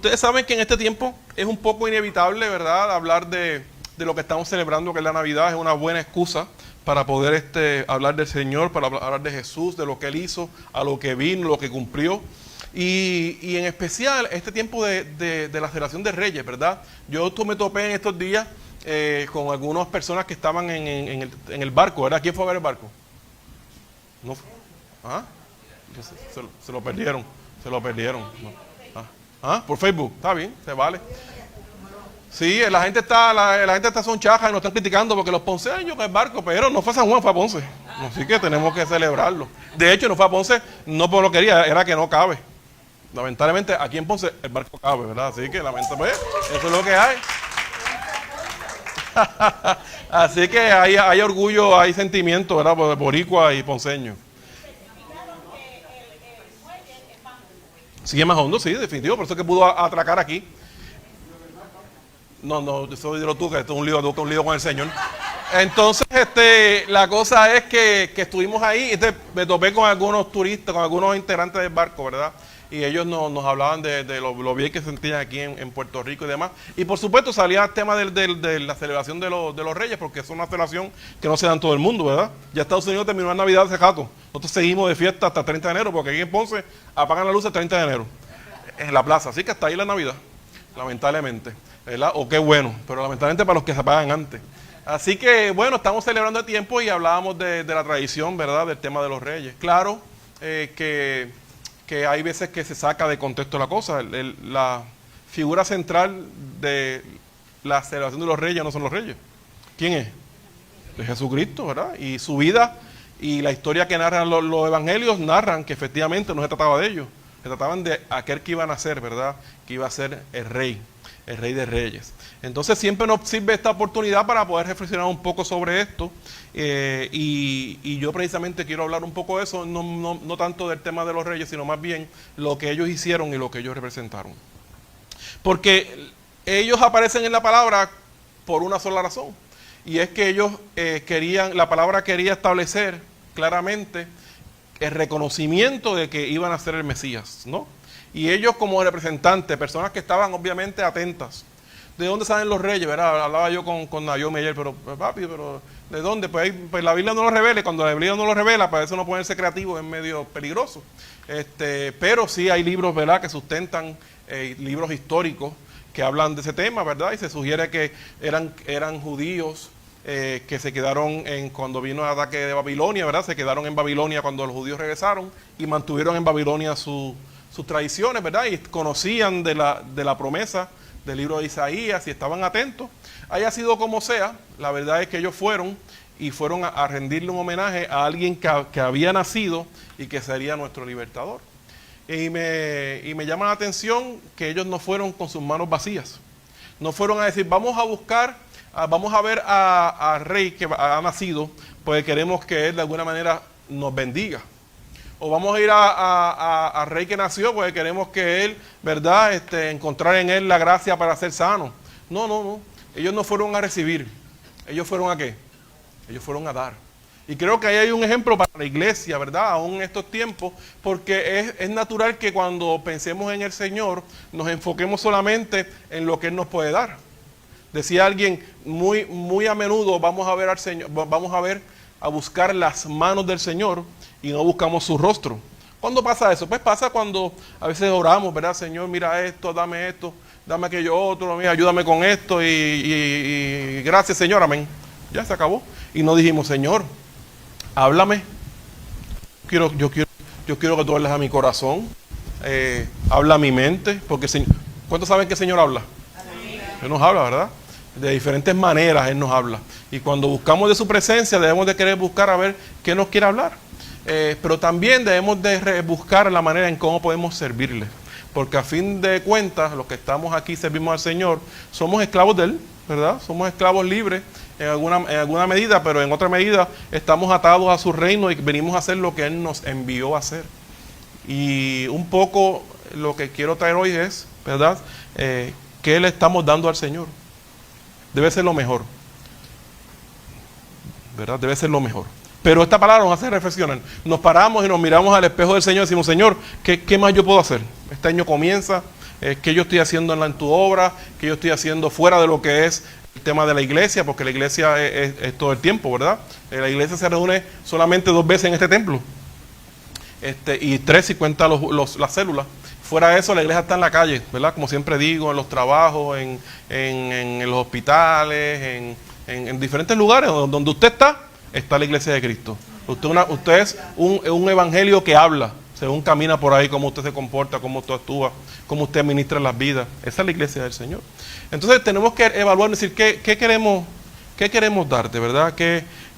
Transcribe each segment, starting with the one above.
Ustedes saben que en este tiempo es un poco inevitable, ¿verdad?, hablar de lo que estamos celebrando, que es la Navidad. Es una buena excusa para poder hablar del Señor, para hablar de Jesús, de lo que Él hizo, a lo que vino, lo que cumplió. Y en especial este tiempo de la celebración de Reyes, ¿verdad? Yo me topé en estos días con algunas personas que estaban en el barco, ¿verdad? ¿Quién fue a ver el barco? ¿No? ¿Ah? Se lo perdieron, No. Por Facebook, está bien, se vale. Sí, la gente está son chajas y nos están criticando porque los ponceños con el barco, pero no fue a San Juan, fue a Ponce. Así que tenemos que celebrarlo. De hecho, no fue a Ponce, no por lo que quería, era que no cabe. Lamentablemente, aquí en Ponce el barco cabe, ¿verdad? Así que lamentablemente, eso es lo que hay. Así que hay orgullo, hay sentimiento, ¿verdad? Por boricua y ponceño. Sigue más hondo, sí, definitivo, por eso es que pudo atracar aquí. No, eso dilo tú, que esto es un lío con el Señor. Entonces, la cosa es que estuvimos ahí, me topé con algunos turistas, con algunos integrantes del barco, ¿verdad? Y ellos nos hablaban de lo bien que se sentían aquí en Puerto Rico y demás. Y por supuesto salía el tema de la celebración de los Reyes, porque es una celebración que no se da en todo el mundo, ¿verdad? Ya Estados Unidos terminó la Navidad hace rato. Nosotros seguimos de fiesta hasta el 30 de enero, porque aquí en Ponce apagan la luz el 30 de enero, en la plaza. Así que hasta ahí la Navidad, lamentablemente, ¿verdad? O qué bueno, pero lamentablemente para los que se apagan antes. Así que, bueno, estamos celebrando el tiempo y hablábamos de la tradición, ¿verdad? Del tema de los Reyes. Claro que hay veces que se saca de contexto la cosa. La figura central de la celebración de los Reyes no son los Reyes. ¿Quién es? De Jesucristo, ¿verdad? Y su vida y la historia que narran los evangelios narran que efectivamente no se trataba de ellos. Se trataban de aquel que iba a nacer, ¿verdad? Que iba a ser el Rey de Reyes. Entonces siempre nos sirve esta oportunidad para poder reflexionar un poco sobre esto, y yo precisamente quiero hablar un poco de eso, no tanto del tema de los Reyes, sino más bien lo que ellos hicieron y lo que ellos representaron. Porque ellos aparecen en la palabra por una sola razón, y es que ellos la palabra quería establecer claramente el reconocimiento de que iban a ser el Mesías, ¿no? Y ellos como representantes, personas que estaban obviamente atentas. ¿De dónde salen los reyes? ¿Verdad? Hablaba yo con Naomi ayer, pero ¿de dónde? Pues la Biblia no lo revela, y cuando la Biblia no lo revela, para eso no ponerse creativo es medio peligroso. Pero sí hay libros, ¿verdad?, que sustentan, libros históricos que hablan de ese tema, ¿verdad? Y se sugiere que eran judíos que se quedaron cuando vino el ataque de Babilonia, ¿verdad? Se quedaron en Babilonia cuando los judíos regresaron y mantuvieron en Babilonia sus tradiciones, ¿verdad? Y conocían de la promesa del libro de Isaías y estaban atentos. Haya sido como sea, la verdad es que ellos fueron a rendirle un homenaje a alguien que había nacido y que sería nuestro libertador. Y me llama la atención que ellos no fueron con sus manos vacías. No fueron a decir, vamos a ver al rey que ha nacido, pues queremos que él de alguna manera nos bendiga. O vamos a ir a rey que nació, porque queremos que él, ¿verdad?, encontrar en él la gracia para ser sano. No. Ellos no fueron a recibir. ¿Ellos fueron a qué? Ellos fueron a dar. Y creo que ahí hay un ejemplo para la iglesia, ¿verdad?, aún en estos tiempos, porque es natural que cuando pensemos en el Señor, nos enfoquemos solamente en lo que Él nos puede dar. Decía alguien, muy a menudo vamos a ver al Señor, a buscar las manos del Señor, y no buscamos su rostro. ¿Cuándo pasa eso? Pues pasa cuando a veces oramos, ¿verdad? Señor, mira esto, dame aquello otro, mira, ayúdame con esto y gracias, Señor, amén. Ya se acabó. Y no dijimos, Señor, háblame. Yo quiero que tú hables a mi corazón, habla a mi mente, porque ¿cuántos saben que el Señor habla? Él nos habla, ¿verdad? De diferentes maneras Él nos habla. Y cuando buscamos de su presencia, debemos de querer buscar a ver qué nos quiere hablar. Pero también debemos de buscar la manera en cómo podemos servirle, porque a fin de cuentas los que estamos aquí servimos al Señor, somos esclavos de Él, ¿verdad? Somos esclavos libres en alguna medida, pero en otra medida estamos atados a su reino y venimos a hacer lo que Él nos envió a hacer. Y un poco lo que quiero traer hoy es, ¿verdad?, ¿qué le estamos dando al Señor? Debe ser lo mejor, ¿verdad? Debe ser lo mejor. Pero esta palabra nos hace reflexionar. Nos paramos y nos miramos al espejo del Señor y decimos, Señor, ¿qué más yo puedo hacer? Este año comienza, qué yo estoy haciendo en tu obra, qué yo estoy haciendo fuera de lo que es el tema de la iglesia, porque la iglesia es todo el tiempo, ¿verdad? La iglesia se reúne solamente 2 veces en este templo, y 3 si cuenta las células. Fuera de eso, la iglesia está en la calle, ¿verdad? Como siempre digo, en los trabajos, en los hospitales, en diferentes lugares donde usted está la iglesia de Cristo. Usted es un evangelio que habla, según camina por ahí, cómo usted se comporta, cómo usted actúa, cómo usted administra las vidas. Esa es la iglesia del Señor. Entonces tenemos que evaluar, decir, ¿qué queremos darte, verdad?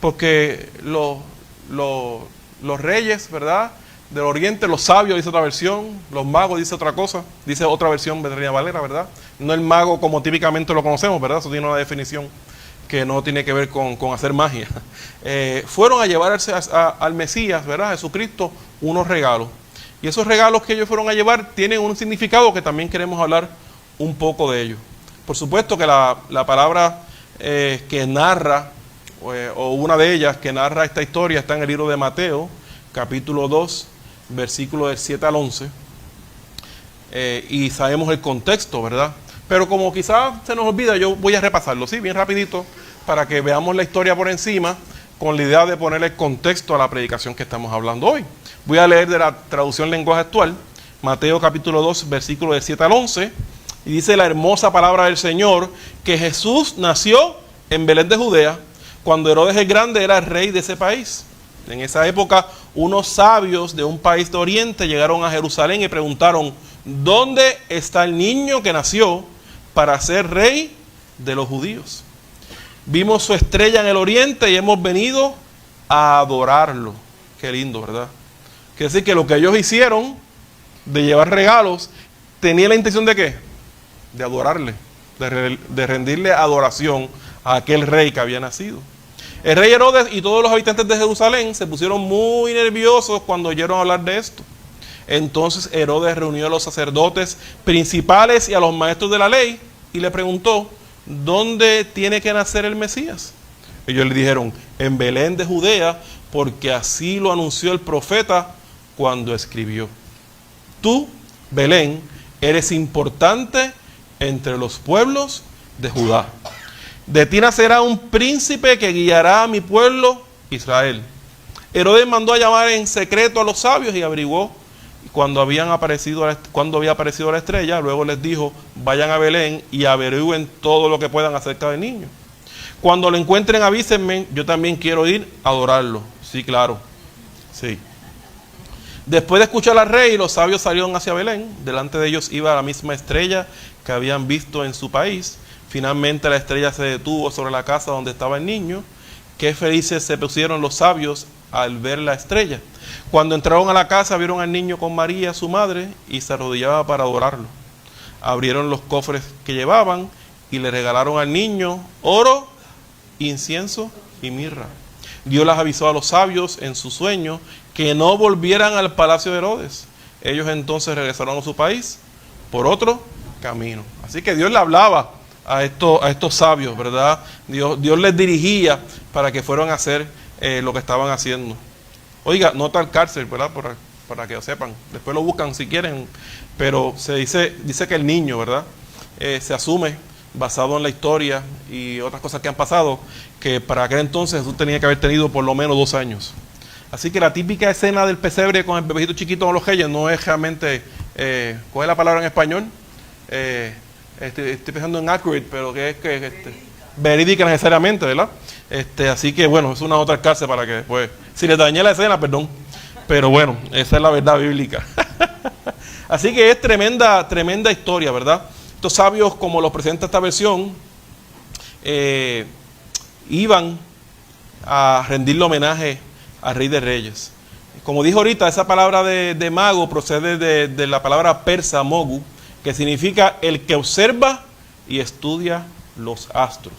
Porque los reyes, ¿verdad?, del oriente, los sabios, dice otra versión, los magos, dice otra cosa, dice otra versión de Reina Valera, ¿verdad? No el mago como típicamente lo conocemos, ¿verdad? Eso tiene una definición que no tiene que ver con hacer magia. Fueron a llevar al Mesías, ¿verdad?, Jesucristo, unos regalos. Y esos regalos que ellos fueron a llevar tienen un significado que también queremos hablar un poco de ellos. Por supuesto que la palabra que narra, o una de ellas que narra esta historia, está en el libro de Mateo, capítulo 2, versículo del 7 al 11, y sabemos el contexto, ¿verdad? Pero como quizás se nos olvida, yo voy a repasarlo, ¿sí? Bien rapidito, para que veamos la historia por encima, con la idea de ponerle contexto a la predicación que estamos hablando hoy. Voy a leer de la traducción lenguaje actual, Mateo capítulo 2, versículo del 7 al 11, y dice la hermosa palabra del Señor, que Jesús nació en Belén de Judea, cuando Herodes el Grande era el rey de ese país. En esa época, unos sabios de un país de Oriente llegaron a Jerusalén y preguntaron, ¿dónde está el niño que nació para ser rey de los judíos? Vimos su estrella en el Oriente y hemos venido a adorarlo. Qué lindo, ¿verdad? Quiere decir que lo que ellos hicieron, de llevar regalos, tenía la intención de ¿qué? De adorarle, de rendirle adoración a aquel rey que había nacido. El rey Herodes y todos los habitantes de Jerusalén se pusieron muy nerviosos cuando oyeron hablar de esto. Entonces Herodes reunió a los sacerdotes principales y a los maestros de la ley y le preguntó, ¿dónde tiene que nacer el Mesías? Ellos le dijeron, en Belén de Judea, porque así lo anunció el profeta cuando escribió. Tú, Belén, eres importante entre los pueblos de Judá. De ti nacerá un príncipe que guiará a mi pueblo Israel. Herodes mandó a llamar en secreto a los sabios y averiguó cuando había aparecido la estrella. Luego les dijo, vayan a Belén y averigüen todo lo que puedan acerca del niño. Cuando lo encuentren avísenme, yo también quiero ir a adorarlo. Sí, claro, sí. Después de escuchar al rey, los sabios salieron hacia Belén. Delante de ellos iba la misma estrella que habían visto en su país. Finalmente la estrella se detuvo sobre la casa donde estaba el niño. Qué felices se pusieron los sabios al ver la estrella. Cuando entraron a la casa vieron al niño con María, su madre, y se arrodillaba para adorarlo. Abrieron los cofres que llevaban y le regalaron al niño oro, incienso y mirra. Dios les avisó a los sabios en su sueño que no volvieran al palacio de Herodes. Ellos entonces regresaron a su país por otro camino. Así que Dios le hablaba a estos sabios, ¿verdad? Dios les dirigía para que fueran a hacer lo que estaban haciendo. Oiga, no tal cárcel, ¿verdad? Para que lo sepan. Después lo buscan si quieren. Pero se dice que el niño, ¿verdad? Se asume, basado en la historia y otras cosas que han pasado, que para aquel entonces Jesús tenía que haber tenido por lo menos 2 años. Así que la típica escena del pesebre con el bebecito chiquito con los reyes no es realmente, ¿cuál es la palabra en español? Estoy pensando en accurate, pero que es verídica necesariamente, ¿verdad? Así que bueno, es una otra cárcel para que, pues, si les dañé la escena, perdón. Pero bueno, esa es la verdad bíblica. Así que es tremenda historia, ¿verdad? Estos sabios, como los presenta esta versión, iban a rendirle homenaje al Rey de Reyes. Como dijo ahorita, esa palabra de mago procede de la palabra persa mogu, que significa el que observa y estudia los astros.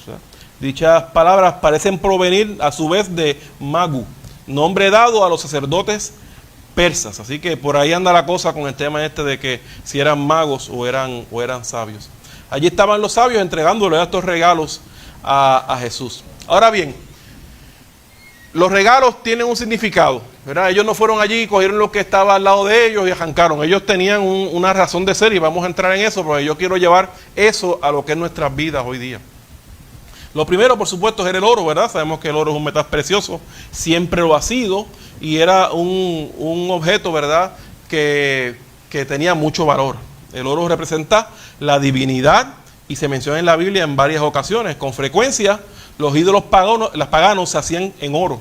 Dichas palabras parecen provenir a su vez de magu, nombre dado a los sacerdotes persas. Así que por ahí anda la cosa con el tema de que si eran magos o eran sabios. Allí estaban los sabios entregándole estos regalos a Jesús. Ahora bien, los regalos tienen un significado, ¿verdad? Ellos no fueron allí y cogieron lo que estaba al lado de ellos y arrancaron. Ellos tenían una razón de ser y vamos a entrar en eso, porque yo quiero llevar eso a lo que es nuestras vidas hoy día. Lo primero, por supuesto, era el oro, ¿verdad? Sabemos que el oro es un metal precioso, siempre lo ha sido, y era un objeto, ¿verdad?, que tenía mucho valor. El oro representa la divinidad y se menciona en la Biblia en varias ocasiones. Con frecuencia, los ídolos paganos se hacían en oro.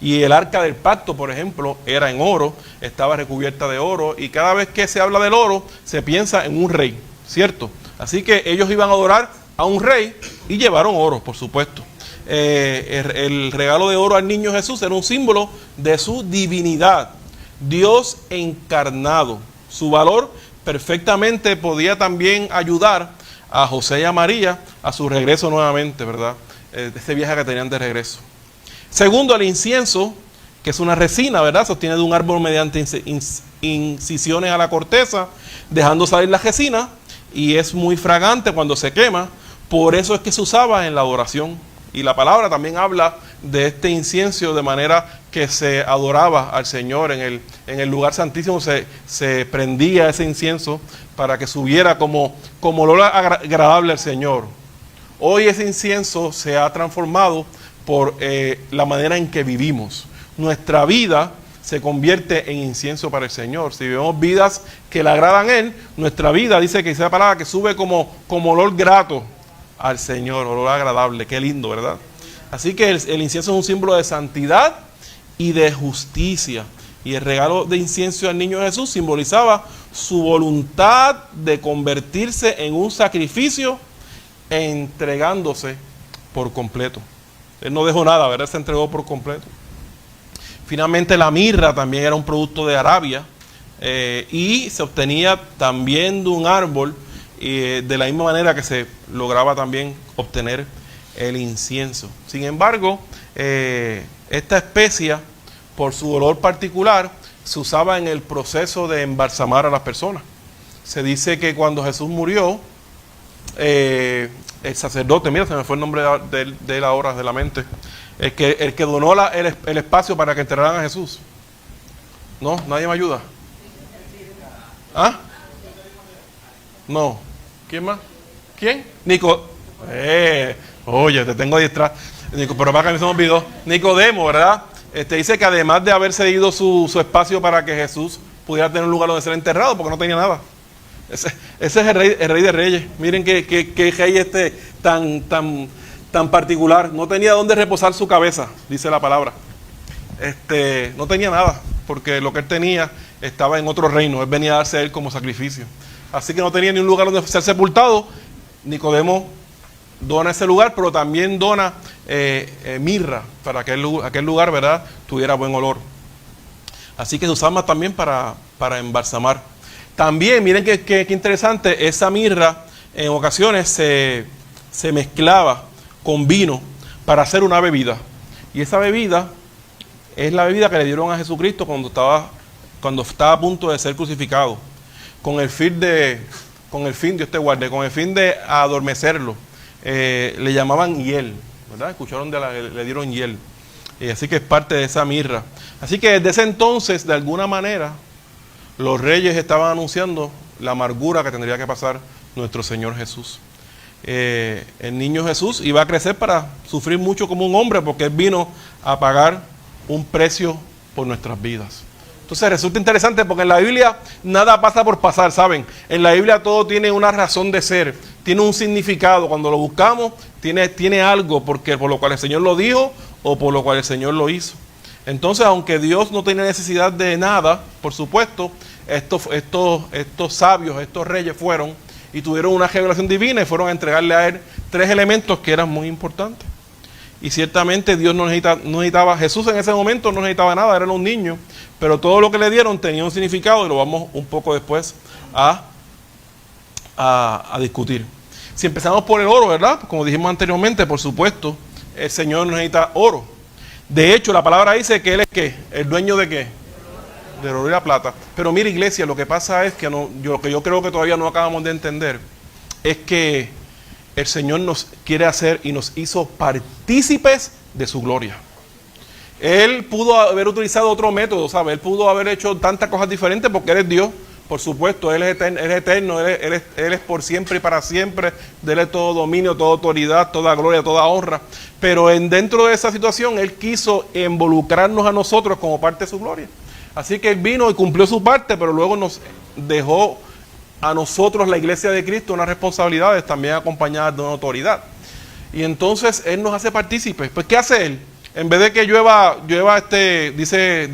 Y el arca del pacto, por ejemplo, era en oro, estaba recubierta de oro, y cada vez que se habla del oro, se piensa en un rey, ¿cierto? Así que ellos iban a adorar a un rey y llevaron oro, por supuesto. El regalo de oro al niño Jesús era un símbolo de su divinidad, Dios encarnado. Su valor perfectamente podía también ayudar a José y a María a su regreso nuevamente, ¿verdad? Este viaje que tenían de regreso. Segundo, el incienso, que es una resina, ¿verdad? Se obtiene de un árbol mediante incisiones a la corteza, dejando salir la resina, y es muy fragante cuando se quema. Por eso es que se usaba en la adoración. Y la palabra también habla de este incienso de manera que se adoraba al Señor. En el lugar santísimo se prendía ese incienso para que subiera como olor agradable al Señor. Hoy ese incienso se ha transformado por la manera en que vivimos. Nuestra vida se convierte en incienso para el Señor. Si vivimos vidas que le agradan a Él, nuestra vida, dice que dice la palabra, que sube como olor grato al Señor, olor agradable. Qué lindo, ¿verdad? Así que el incienso es un símbolo de santidad y de justicia. Y el regalo de incienso al niño Jesús simbolizaba su voluntad de convertirse en un sacrificio, entregándose por completo. Él no dejó nada, ¿verdad? Se entregó por completo. Finalmente, la mirra también era un producto de Arabia y se obtenía también de un árbol, de la misma manera que se lograba también obtener el incienso. Sin embargo, esta especia, por su olor particular, se usaba en el proceso de embalsamar a las personas. Se dice que cuando Jesús murió, el sacerdote, mira, se me fue el nombre de él ahora de la mente, el que donó el espacio para que enterraran a Jesús. ¿No? ¿Nadie me ayuda? ¿Ah? No. ¿Quién más? ¿Quién? Oye, te tengo distraído. Pero para que me se me olvidó. Nicodemo, ¿verdad? Dice que además de haber cedido su espacio para que Jesús pudiera tener un lugar donde ser enterrado, porque no tenía nada. Ese es el rey de reyes. Miren qué rey tan particular. No tenía dónde reposar su cabeza, dice la palabra. No tenía nada, porque lo que él tenía estaba en otro reino. Él venía a darse a él como sacrificio. Así que no tenía ni un lugar donde ser sepultado. Nicodemo dona ese lugar, pero también dona mirra para que aquel lugar, ¿verdad?, tuviera buen olor. Así que se usaba también para embalsamar. También, miren qué interesante, esa mirra en ocasiones se mezclaba con vino para hacer una bebida. Y esa bebida es la bebida que le dieron a Jesucristo cuando estaba a punto de ser crucificado. Con el fin, Dios te guarde, con el fin de adormecerlo. Le llamaban hiel, ¿verdad? Escucharon le dieron hiel. Así que es parte de esa mirra. Así que desde ese entonces, de alguna manera, los reyes estaban anunciando la amargura que tendría que pasar nuestro Señor Jesús. El niño Jesús iba a crecer para sufrir mucho como un hombre, porque Él vino a pagar un precio por nuestras vidas. Entonces resulta interesante porque en la Biblia nada pasa por pasar, ¿saben? En la Biblia todo tiene una razón de ser, tiene un significado. Cuando lo buscamos, tiene algo por lo cual el Señor lo dijo o por lo cual el Señor lo hizo. Entonces, aunque Dios no tenía necesidad de nada, por supuesto, estos sabios, estos reyes fueron y tuvieron una revelación divina y fueron a entregarle a Él 3 elementos que eran muy importantes. Y ciertamente Dios no necesitaba, Jesús en ese momento no necesitaba nada, era un niño, pero todo lo que le dieron tenía un significado y lo vamos un poco después a discutir. Si empezamos por el oro, ¿verdad? Como dijimos anteriormente, por supuesto, el Señor no necesita oro. De hecho, la palabra dice que Él es ¿qué? ¿El dueño de qué? Del oro y la plata. Pero mira, iglesia, lo que pasa es que lo que yo creo que todavía no acabamos de entender es que el Señor nos quiere hacer y nos hizo partícipes de su gloria. Él pudo haber utilizado otro método, ¿sabes? Él pudo haber hecho tantas cosas diferentes porque Él es Dios, por supuesto, Él es eterno, Él es por siempre y para siempre, de Él es todo dominio, toda autoridad, toda gloria, toda honra. Pero dentro de esa situación, Él quiso involucrarnos a nosotros como parte de su gloria. Así que Él vino y cumplió su parte, pero luego nos dejó a nosotros, la iglesia de Cristo, unas responsabilidades también acompañadas de una autoridad. Y entonces Él nos hace partícipes. Pues, ¿qué hace Él? En vez de que llueva dice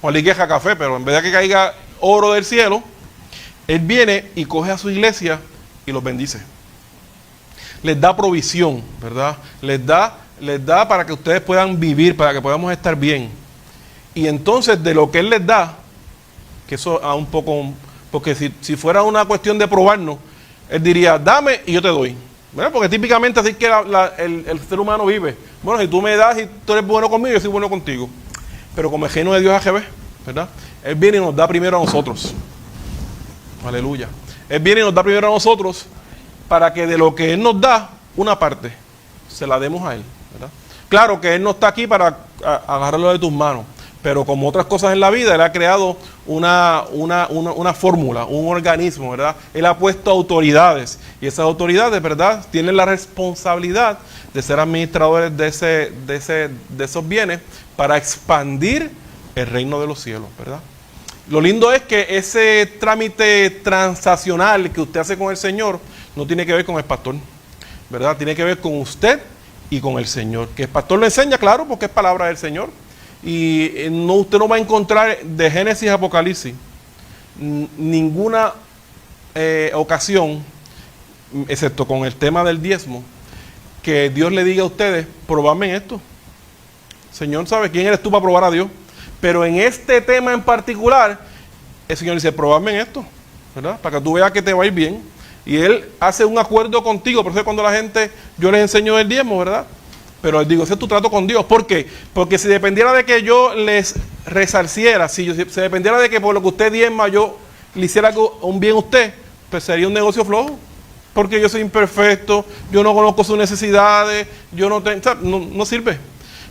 Juan Luis Guerra café, pero en vez de que caiga oro del cielo, Él viene y coge a su iglesia y los bendice. Les da provisión, ¿verdad? Les da para que ustedes puedan vivir, para que podamos estar bien. Y entonces de lo que Él les da, que eso a un poco, porque si fuera una cuestión de probarnos, Él diría, dame y yo te doy. ¿Verdad? Porque típicamente así que el ser humano vive. Bueno, si tú me das y tú eres bueno conmigo, yo soy bueno contigo. Pero como el reino de Dios es AGB, ¿verdad? Él viene y nos da primero a nosotros. Aleluya. Él viene y nos da primero a nosotros para que de lo que Él nos da, una parte, se la demos a Él, ¿verdad? Claro que Él no está aquí para agarrarlo de tus manos, pero como otras cosas en la vida, Él ha creado una fórmula, un organismo, ¿verdad? Él ha puesto autoridades, y esas autoridades, ¿verdad?, tienen la responsabilidad de ser administradores de esos bienes para expandir el reino de los cielos, ¿verdad? Lo lindo es que ese trámite transaccional que usted hace con el Señor no tiene que ver con el pastor, ¿verdad? Tiene que ver con usted y con el Señor. Que el pastor lo enseña, claro, porque es palabra del Señor. Y usted no va a encontrar de Génesis a Apocalipsis ninguna ocasión, excepto con el tema del diezmo, que Dios le diga a ustedes, probadme en esto. Señor sabe quién eres tú para probar a Dios. Pero en este tema en particular, el Señor dice, probadme en esto, ¿verdad? Para que tú veas que te va a ir bien. Y Él hace un acuerdo contigo. Por eso cuando la gente, yo les enseño el diezmo, ¿verdad? Pero les digo, ese es tu trato con Dios. ¿Por qué? Porque si dependiera de que yo les resarciera, si dependiera de que por lo que usted diezma yo le hiciera un bien a usted, pues sería un negocio flojo. Porque yo soy imperfecto, yo no conozco sus necesidades, yo no tengo, no sirve.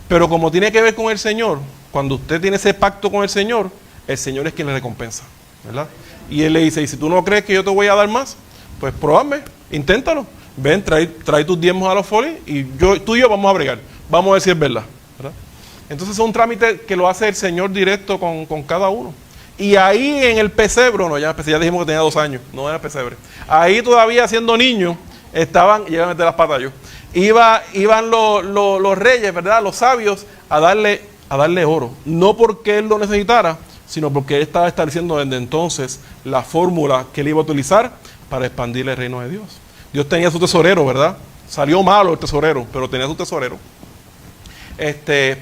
Pero como tiene que ver con el Señor, cuando usted tiene ese pacto con el Señor es quien le recompensa, ¿verdad? Y Él le dice, y si tú no crees que yo te voy a dar más, pues probadme, inténtalo. Ven, trae tus diezmos a los folios y tú y yo vamos a bregar. Vamos a ver si es verdad, ¿verdad? Entonces es un trámite que lo hace el Señor directo con cada uno. Y ahí en el pesebre, ya dijimos que tenía 2 años, no era pesebre. Ahí todavía siendo niño, llegan a meter las patas yo. Iban los reyes, ¿verdad? Los sabios a darle oro. No porque Él lo necesitara, sino porque Él estaba estableciendo desde entonces la fórmula que Él iba a utilizar para expandir el reino de Dios. Dios tenía su tesorero, ¿verdad? Salió malo el tesorero, pero tenía su tesorero.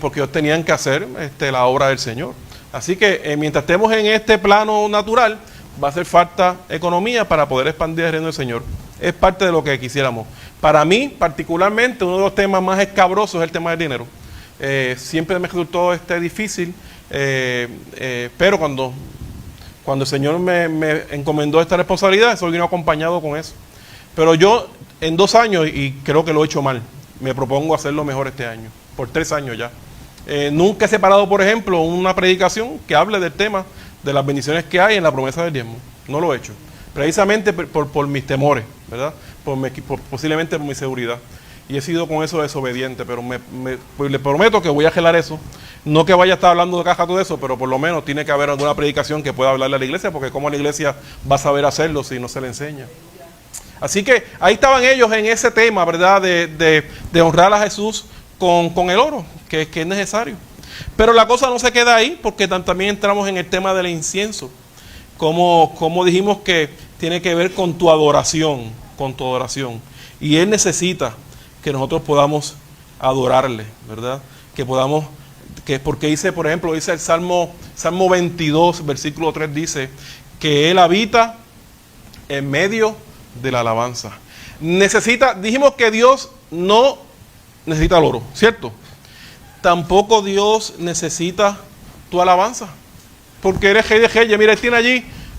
Porque ellos tenían que hacer la obra del Señor. Así que mientras estemos en este plano natural, va a hacer falta economía para poder expandir el reino del Señor. Es parte de lo que quisiéramos. Para mí, particularmente, uno de los temas más escabrosos es el tema del dinero. Siempre me resultó difícil, pero cuando el Señor me encomendó esta responsabilidad, eso vino acompañado con eso. Pero yo, en 2 años, y creo que lo he hecho mal, me propongo hacerlo mejor este año, por 3 años ya. Nunca he separado, por ejemplo, una predicación que hable del tema de las bendiciones que hay en la promesa del diezmo. No lo he hecho. Precisamente por mis temores, ¿verdad? Posiblemente por mi seguridad. Y he sido con eso desobediente, pero pues le prometo que voy a gelar eso. No que vaya a estar hablando de caja todo eso, pero por lo menos tiene que haber alguna predicación que pueda hablarle a la iglesia, porque cómo la iglesia va a saber hacerlo si no se le enseña. Así que ahí estaban ellos en ese tema, ¿verdad? De honrar a Jesús con el oro, que es necesario. Pero la cosa no se queda ahí, porque también entramos en el tema del incienso. Como dijimos que tiene que ver con tu adoración, Y Él necesita que nosotros podamos adorarle, ¿verdad? Porque dice, por ejemplo, dice el Salmo 22, versículo 3, dice que Él habita en medio de la alabanza. Dijimos que Dios no necesita el oro, ¿cierto? Tampoco Dios necesita tu alabanza, porque eres rey de reyes. Mira, Él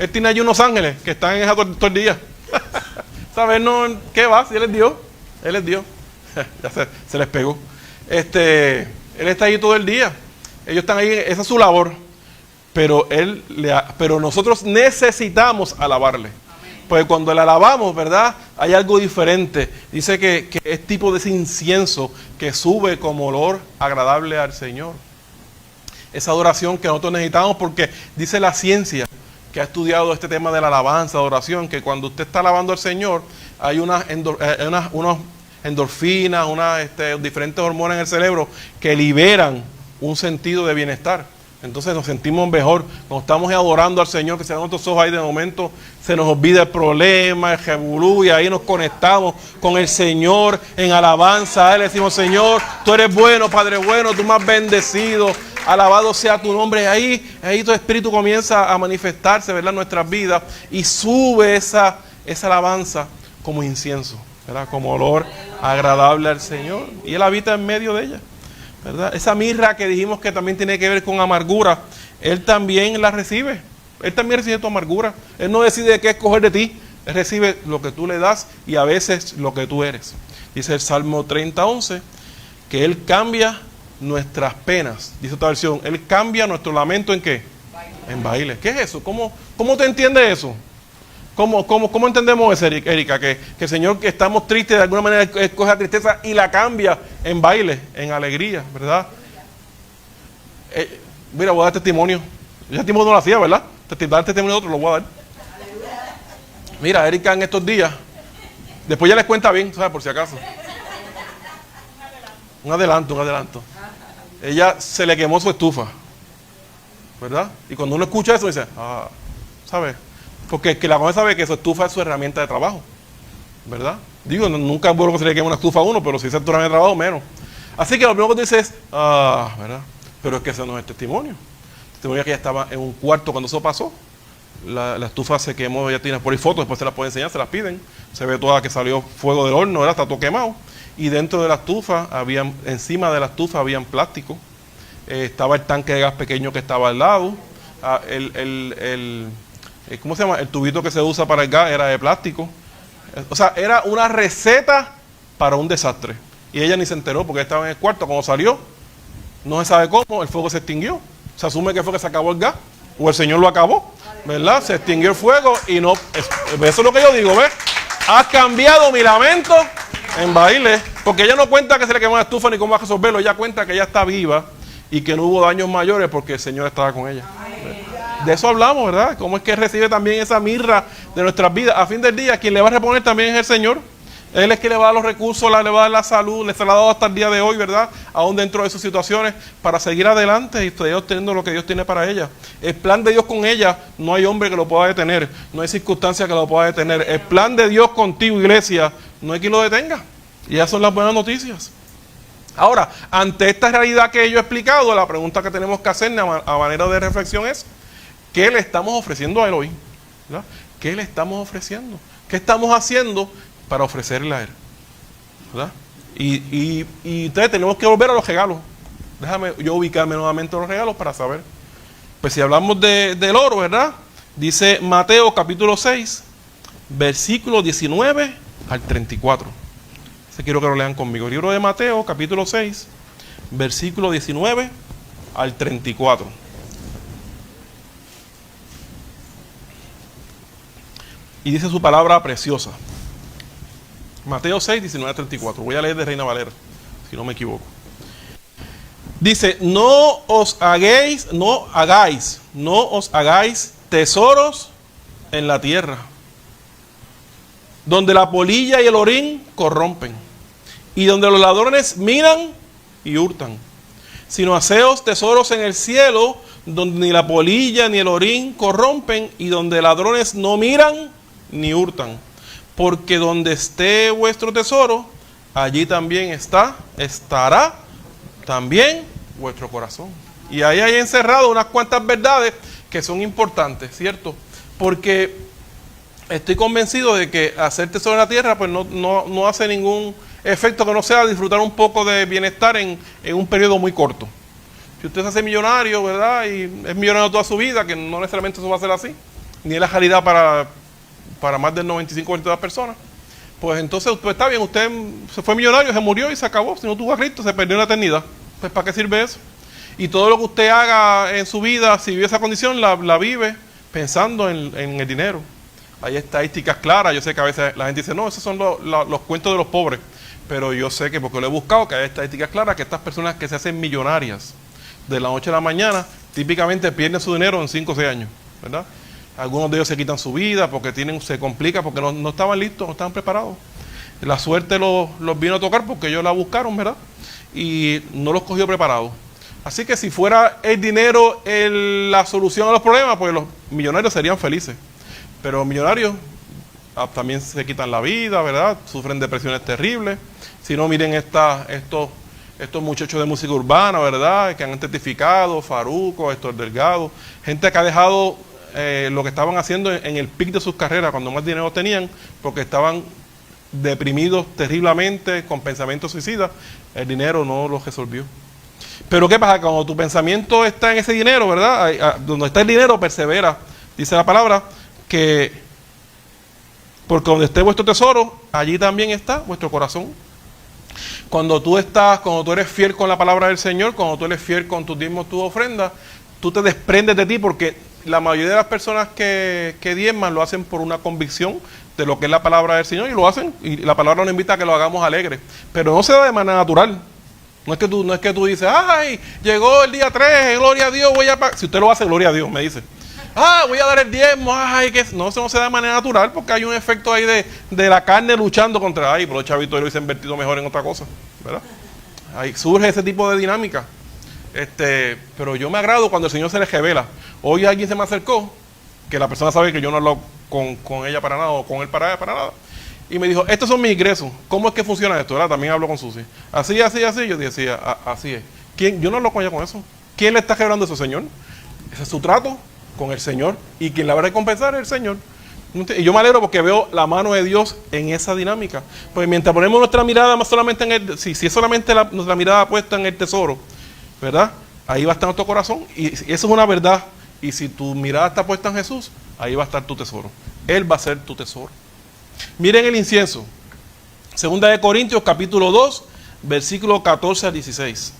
tiene allí unos ángeles que están en esa todo el día. ¿Sabes? No, ¿qué va? Si Él es Dios, ya se les pegó. Él está ahí todo el día. Ellos están ahí, esa es su labor. Pero nosotros necesitamos alabarle. Pues cuando le alabamos, ¿verdad? Hay algo diferente. Dice que es tipo de ese incienso que sube como olor agradable al Señor. Esa adoración que nosotros necesitamos, porque dice la ciencia que ha estudiado este tema de la alabanza, adoración, que cuando usted está alabando al Señor, hay unas endorfinas, diferentes hormonas en el cerebro que liberan un sentido de bienestar. Entonces nos sentimos mejor cuando estamos adorando al Señor, que se dan nuestros ojos ahí, de momento se nos olvida el problema, el revolú, y ahí nos conectamos con el Señor en alabanza a Él. Le decimos: Señor, tú eres bueno, Padre bueno, tú me has bendecido, alabado sea tu nombre. Ahí tu espíritu comienza a manifestarse, ¿verdad?, en nuestras vidas, y sube esa alabanza como incienso, ¿verdad?, como olor agradable al Señor, y Él habita en medio de ella, ¿verdad? Esa mirra que dijimos que también tiene que ver con amargura, Él también la recibe. Él también recibe tu amargura. Él no decide qué escoger de ti. Él recibe lo que tú le das y a veces lo que tú eres. Dice el Salmo 30:11 que Él cambia nuestras penas. Dice otra versión: Él cambia nuestro lamento ¿en qué? En baile. ¿Qué es eso? ¿Cómo te entiende eso? ¿Cómo entendemos eso, Erika? Que el Señor, que estamos tristes, de alguna manera escoge la tristeza y la cambia en baile, en alegría, ¿verdad? Mira, voy a dar testimonio. Yo testimonio no lo hacía, ¿verdad? Dar testimonio de otro, lo voy a dar. Mira, Erika en estos días, después ya les cuenta bien, ¿sabes? Por si acaso. Un adelanto. Ella se le quemó su estufa, ¿verdad? Y cuando uno escucha eso, dice: ¿sabes? Porque el que la conoce sabe que su estufa es su herramienta de trabajo, ¿verdad? Digo, nunca es bueno que se le queme una estufa a uno, pero si es tu herramienta de trabajo, menos. Así que lo primero que tú dices es: ¿verdad? Pero es que ese no es el testimonio. El testimonio es que ella estaba en un cuarto cuando eso pasó. La estufa se quemó, ella tiene por ahí fotos, después se las puede enseñar, se las piden. Se ve toda que salió fuego del horno, ¿verdad? Está todo quemado. Y dentro de la estufa, encima de la estufa habían plástico. Estaba el tanque de gas pequeño que estaba al lado. ¿Cómo se llama? El tubito que se usa para el gas era de plástico. O sea, era una receta para un desastre. Y ella ni se enteró porque estaba en el cuarto. Cuando salió, no se sabe cómo, el fuego se extinguió. Se asume que fue que se acabó el gas, o el Señor lo acabó, ¿verdad? Se extinguió el fuego y no. Eso es lo que yo digo, ¿ves? Has cambiado mi lamento en baile. Porque ella no cuenta que se le quemó la estufa ni cómo va a resolverlo. Ella cuenta que ella está viva y que no hubo daños mayores porque el Señor estaba con ella. De eso hablamos, ¿verdad? Cómo es que recibe también esa mirra de nuestras vidas. A fin del día, quien le va a reponer también es el Señor. Él es quien le va a dar los recursos, le va a dar la salud, le se la ha dado hasta el día de hoy, ¿verdad? Aún dentro de sus situaciones, para seguir adelante y seguir obteniendo lo que Dios tiene para ella. El plan de Dios con ella, no hay hombre que lo pueda detener, no hay circunstancia que lo pueda detener. El plan de Dios contigo, iglesia, no hay quien lo detenga. Y esas son las buenas noticias. Ahora, ante esta realidad que yo he explicado, la pregunta que tenemos que hacer a manera de reflexión es: ¿qué le estamos ofreciendo a Él hoy? ¿Verdad? ¿Qué le estamos ofreciendo? ¿Qué estamos haciendo para ofrecerle a Él? ¿Verdad? Y entonces tenemos que volver a los regalos. Déjame yo ubicarme nuevamente en los regalos para saber. Pues si hablamos del oro, ¿verdad? Dice Mateo capítulo 6, versículo 19 al 34. Quiero que lo lean conmigo. El libro de Mateo capítulo 6, versículo 19 al 34. Y dice su palabra preciosa. Mateo 6, 19 al 34. Voy a leer de Reina Valera, si no me equivoco. Dice: no os hagáis tesoros en la tierra, donde la polilla y el orín corrompen, y donde los ladrones minan y hurtan, sino haceos tesoros en el cielo, donde ni la polilla ni el orín corrompen, y donde ladrones no miran ni hurtan. Porque donde esté vuestro tesoro, allí también estará también vuestro corazón. Y ahí hay encerrado unas cuantas verdades que son importantes, ¿cierto? Porque estoy convencido de que hacer tesoro en la tierra pues no hace ningún efecto que no sea disfrutar un poco de bienestar en un periodo muy corto. Si usted se hace millonario, ¿verdad? Y es millonario toda su vida, que no necesariamente eso va a ser así, ni es la realidad para más del 95% de las personas, pues entonces pues está bien, usted se fue millonario, se murió y se acabó. Si no tuvo a Cristo, se perdió en la eternidad. pues ¿para qué sirve eso? Y todo lo que usted haga en su vida, si vive esa condición, la vive pensando en el dinero. Hay estadísticas claras. Yo sé que a veces la gente dice, no, esos son los cuentos de los pobres. Pero yo sé que, porque lo he buscado, que hay estadísticas claras que estas personas que se hacen millonarias de la noche a la mañana, típicamente pierden su dinero en 5 o 6 años, ¿verdad? Algunos de ellos se quitan su vida porque se complica, porque no estaban listos, no estaban preparados. La suerte los vino a tocar porque ellos la buscaron, ¿verdad? Y no los cogió preparados. Así que si fuera el dinero la solución a los problemas, pues los millonarios serían felices. Pero los millonarios también se quitan la vida, ¿verdad? Sufren depresiones terribles. Si no, miren estos muchachos de música urbana, ¿verdad? Que han testificado, Farruko, Héctor Delgado, gente que ha dejado lo que estaban haciendo en el pic de sus carreras, cuando más dinero tenían, porque estaban deprimidos terriblemente, con pensamientos suicidas. El dinero no los resolvió. Pero ¿qué pasa? Cuando tu pensamiento está en ese dinero, ¿verdad? Donde está el dinero, persevera. Dice la palabra que, porque donde esté vuestro tesoro, allí también está vuestro corazón. Cuando tú eres fiel con la palabra del Señor, cuando tú eres fiel con tus diezmos, tus ofrendas, tú te desprendes de ti, porque la mayoría de las personas que diezman lo hacen por una convicción de lo que es la palabra del Señor, y lo hacen, y la palabra nos invita a que lo hagamos alegre. Pero no se da de manera natural. No es que tú dices, ay, llegó el día 3, gloria a Dios, voy a pagar. Si usted lo hace, gloria a Dios, me dice. Voy a dar el diezmo, que no, eso no se da de manera natural, porque hay un efecto ahí de la carne luchando contra, pero los chavitos lo hubiesen invertido mejor en otra cosa, ¿verdad? Ahí surge ese tipo de dinámica. Pero yo me agrado cuando el Señor se les revela. Hoy alguien se me acercó, que la persona sabe que yo no hablo con ella para nada, o con él para nada. Y me dijo, estos son mis ingresos. ¿Cómo es que funciona esto? ¿Verdad? También hablo con Susi. Así. Yo decía, así es. Yo no hablo con ella con eso. ¿Quién le está revelando eso, Señor? Ese es su trato con el Señor. Y quien la va a recompensar es el Señor. Y yo me alegro porque veo la mano de Dios en esa dinámica. Pues mientras ponemos nuestra mirada más solamente si es solamente nuestra mirada puesta en el tesoro, ¿verdad? Ahí va a estar nuestro corazón. Y eso es una verdad. Y si tu mirada está puesta en Jesús, ahí va a estar tu tesoro. Él va a ser tu tesoro. Miren el incienso. Segunda de Corintios capítulo 2, versículo 14 al 16.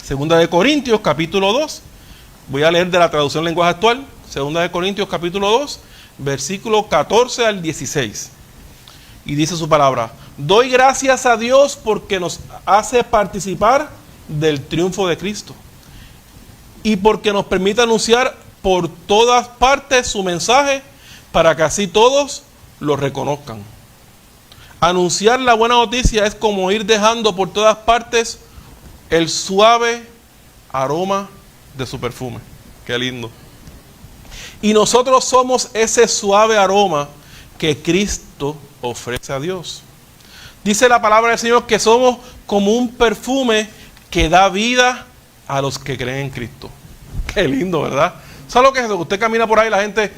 Segunda de Corintios capítulo 2. Voy a leer de la traducción lenguaje actual. Segunda de Corintios capítulo 2, versículo 14 al 16. Y dice su palabra: doy gracias a Dios porque nos hace participar del triunfo de Cristo, y porque nos permite anunciar por todas partes su mensaje, para que así todos lo reconozcan. Anunciar la buena noticia es como ir dejando por todas partes el suave aroma de su perfume. Qué lindo. Y nosotros somos ese suave aroma que Cristo ofrece a Dios. Dice la palabra del Señor que somos como un perfume que da vida a los que creen en Cristo. Qué lindo, ¿verdad? ¿Sabe lo que es eso? Usted camina por ahí y la gente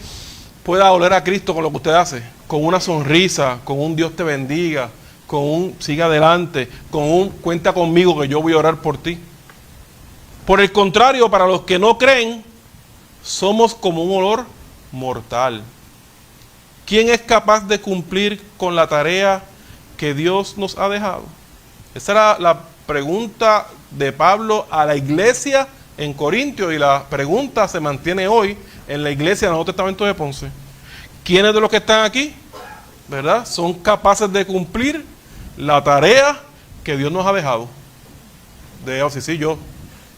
pueda oler a Cristo con lo que usted hace, con una sonrisa, con un Dios te bendiga, con un siga adelante, con un cuenta conmigo que yo voy a orar por ti. Por el contrario, para los que no creen, somos como un olor mortal. ¿Quién es capaz de cumplir con la tarea que Dios nos ha dejado? Esa era la pregunta de Pablo a la iglesia en Corintios, y la pregunta se mantiene hoy en la iglesia del Nuevo Testamento de Ponce. ¿Quiénes de los que están aquí, verdad, son capaces de cumplir la tarea que Dios nos ha dejado? Sí, yo.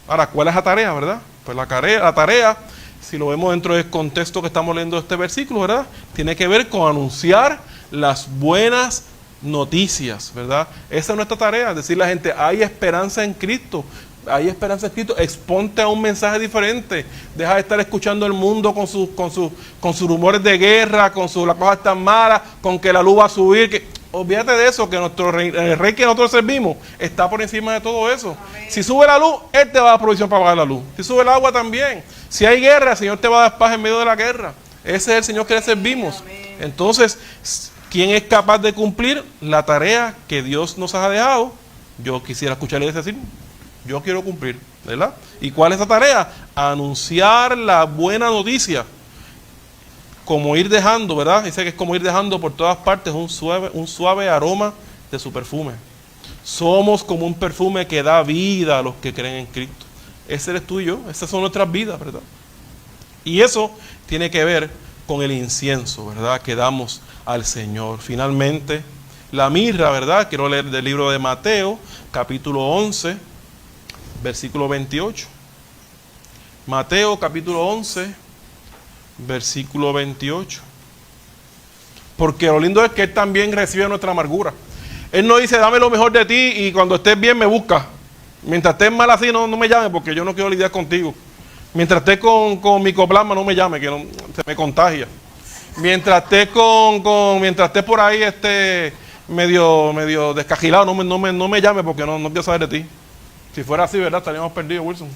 Ahora, ¿cuál es la tarea, verdad? Pues la tarea, si lo vemos dentro del contexto que estamos leyendo este versículo, ¿verdad?, tiene que ver con anunciar las buenas noticias, ¿verdad? Esa es nuestra tarea, decirle a la gente, hay esperanza en Cristo. Hay esperanza en Cristo. Exponte a un mensaje diferente. Deja de estar escuchando el mundo con sus rumores de guerra, con las cosas tan malas, con que la luz va a subir. Olvídate de eso, que nuestro rey, el rey que nosotros servimos, está por encima de todo eso. Amén. Si sube la luz, Él te va a dar provisión para pagar la luz. Si sube el agua también. Si hay guerra, el Señor te va a dar paz en medio de la guerra. Ese es el Señor que le servimos. Amén. Entonces, ¿quién es capaz de cumplir la tarea que Dios nos ha dejado? Yo quisiera escucharle decir, yo quiero cumplir, ¿verdad? ¿Y cuál es esa tarea? Anunciar la buena noticia. Como ir dejando, ¿verdad? Dice que es como ir dejando por todas partes un suave aroma de su perfume. Somos como un perfume que da vida a los que creen en Cristo. Ese eres tú y yo, esas son nuestras vidas, ¿verdad? Y eso tiene que ver con el incienso, ¿verdad?, que damos al Señor. Finalmente, la mirra, ¿verdad? Quiero leer del libro de Mateo, capítulo 11, versículo 28. Mateo, capítulo 11, versículo 28. Porque lo lindo es que Él también recibe nuestra amargura. Él no dice, dame lo mejor de ti y cuando estés bien me busca. Mientras estés mal así, no me llames porque yo no quiero lidiar contigo. Mientras estés con micoplasma, no me llames, que se me contagia. Mientras estés mientras estés por ahí medio descajilado, no me llames porque no quiero saber de ti. Si fuera así, ¿verdad? Estaríamos perdidos, Wilson.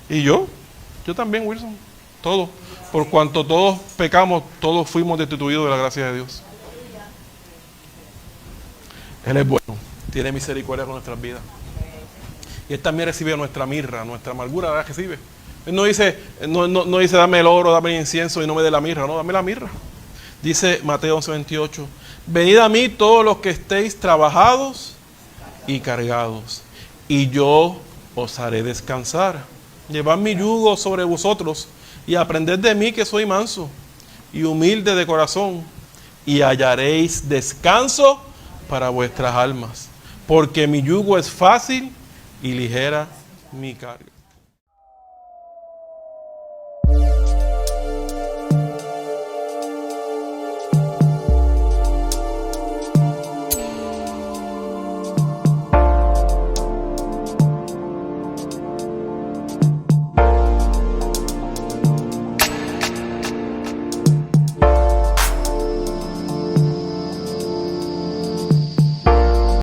Y yo también, Wilson. Todos. Por cuanto todos pecamos, todos fuimos destituidos de la gracia de Dios. Él es bueno, tiene misericordia con nuestras vidas. Y Él también recibe nuestra mirra, nuestra amargura, la recibe. Él no dice, no dice dame el oro, dame el incienso y no me dé la mirra, no, dame la mirra. Dice Mateo 11:28, venid a mí todos los que estéis trabajados y cargados, y yo os haré descansar. Llevad mi yugo sobre vosotros y aprended de mí que soy manso y humilde de corazón, y hallaréis descanso para vuestras almas, porque mi yugo es fácil y ligera mi carga.